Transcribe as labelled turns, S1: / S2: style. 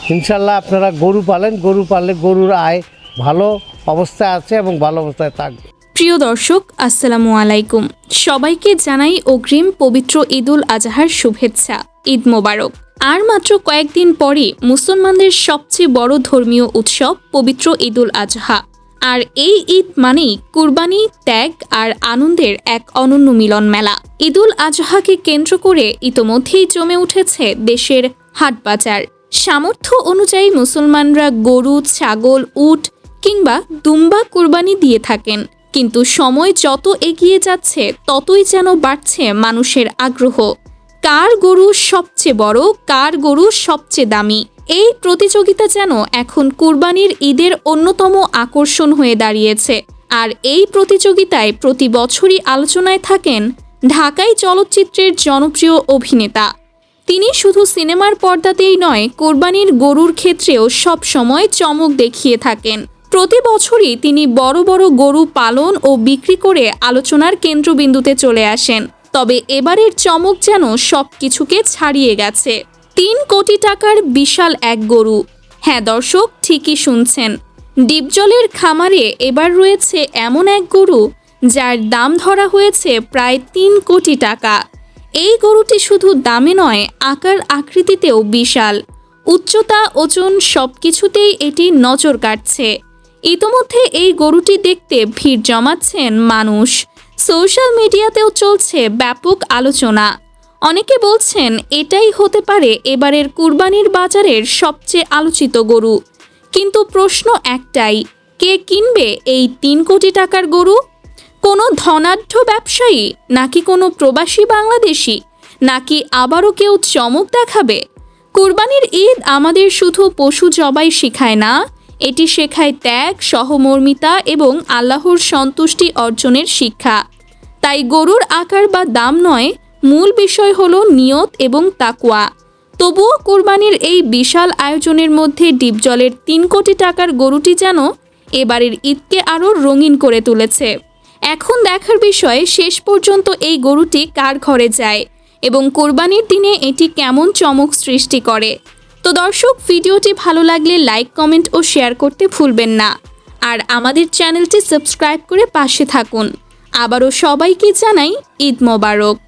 S1: ইনশাল্লাহ আপনারা গরু পালেন, গরু পাললে গরুর আয় ভালো অবস্থায় আছে এবং ভালো অবস্থায় থাকবে।
S2: প্রিয় দর্শক, আসসালামু আলাইকুম। সবাইকে জানাই অগ্রিম পবিত্র ঈদুল আজহার শুভেচ্ছা। ঈদ মোবারক। আর মাত্র কয়েকদিন পরে মুসলমানদের সবচেয়ে বড় ধর্মীয় উৎসব পবিত্র ঈদুল আজহা। আর এই ঈদ মানেই কুরবানি, ত্যাগ আর আনন্দের এক অনন্য মিলন মেলা। ঈদুল আজহাকে কেন্দ্র করে ইতোমধ্যেই জমে উঠেছে দেশের হাটবাজার। সামর্থ্য অনুযায়ী মুসলমানরা গরু, ছাগল, উট কিংবা দুম্বা কুরবানি দিয়ে থাকেন। কিন্তু সময় যত এগিয়ে যাচ্ছে ততই যেন বাড়ছে মানুষের আগ্রহ। কার গরু সবচেয়ে বড়, কার গরু সবচেয়ে দামি, এই প্রতিযোগিতা যেন এখন কুরবানির ঈদের অন্যতম আকর্ষণ হয়ে দাঁড়িয়েছে। আর এই প্রতিযোগিতায় প্রতি বছরই আলোচনায় থাকেন ঢাকাই চলচ্চিত্রের জনপ্রিয় অভিনেতা। তিনি শুধু সিনেমার পর্দাতেই নয়, কোরবানির গরুর ক্ষেত্রেও সব সময় চমক দেখিয়ে থাকেন। প্রতি বছরই তিনি বড় বড় গরু পালন ও বিক্রি করে আলোচনার কেন্দ্রবিন্দুতে চলে আসেন। তবে এবারের চমক যেন সব কিছুকে ছাড়িয়ে গেছে। ৩ কোটি টাকার বিশাল এক গরু। হ্যাঁ দর্শক, ঠিকই শুনছেন। ডিপজলের খামারে এবার রয়েছে এমন এক গরু যার দাম ধরা হয়েছে প্রায় ৩ কোটি টাকা। এই গরুটি শুধু দামে নয়, আকার আকৃতিতেও বিশাল। উচ্চতা, ওজন সব কিছুতেই এটি নজর কাটছে। ইতোমধ্যে এই গরুটি দেখতে ভিড় জমাচ্ছেন মানুষ। সোশ্যাল মিডিয়াতেও চলছে ব্যাপক আলোচনা। অনেকে বলছেন এটাই হতে পারে এবারের কুরবানির বাজারের সবচেয়ে আলোচিত গরু। কিন্তু প্রশ্ন একটাই, কে কিনবে এই ৩ কোটি টাকার গরু? কোনো ধনাঢ্য ব্যবসায়ী, নাকি কোনো প্রবাসী বাংলাদেশি, নাকি আবারও কেউ চমক দেখাবে? কুরবানির ঈদ আমাদের শুধু পশু জবাই শেখায় না, এটি শেখায় ত্যাগ, সহমর্মিতা এবং আল্লাহর সন্তুষ্টি অর্জনের শিক্ষা। তাই গরুর আকার বা দাম নয়, মূল বিষয় হলো নিয়ত এবং তাকওয়া। তবুও কুরবানির এই বিশাল আয়োজনের মধ্যে ডিপজলের ৩ কোটি টাকার গরুটি যেন এবারের ঈদকে আরও রঙিন করে তুলেছে। এখন দেখার বিষয় শেষ পর্যন্ত এই গরুটি কার ঘরে যায় এবং কোরবানির দিনে এটি কেমন চমক সৃষ্টি করে। তো দর্শক, ভিডিওটি ভালো লাগলে লাইক, কমেন্ট ও শেয়ার করতে ভুলবেন না। আর আমাদের চ্যানেলটি সাবস্ক্রাইব করে পাশে থাকুন। আবারও সবাইকে জানাই ঈদ মোবারক।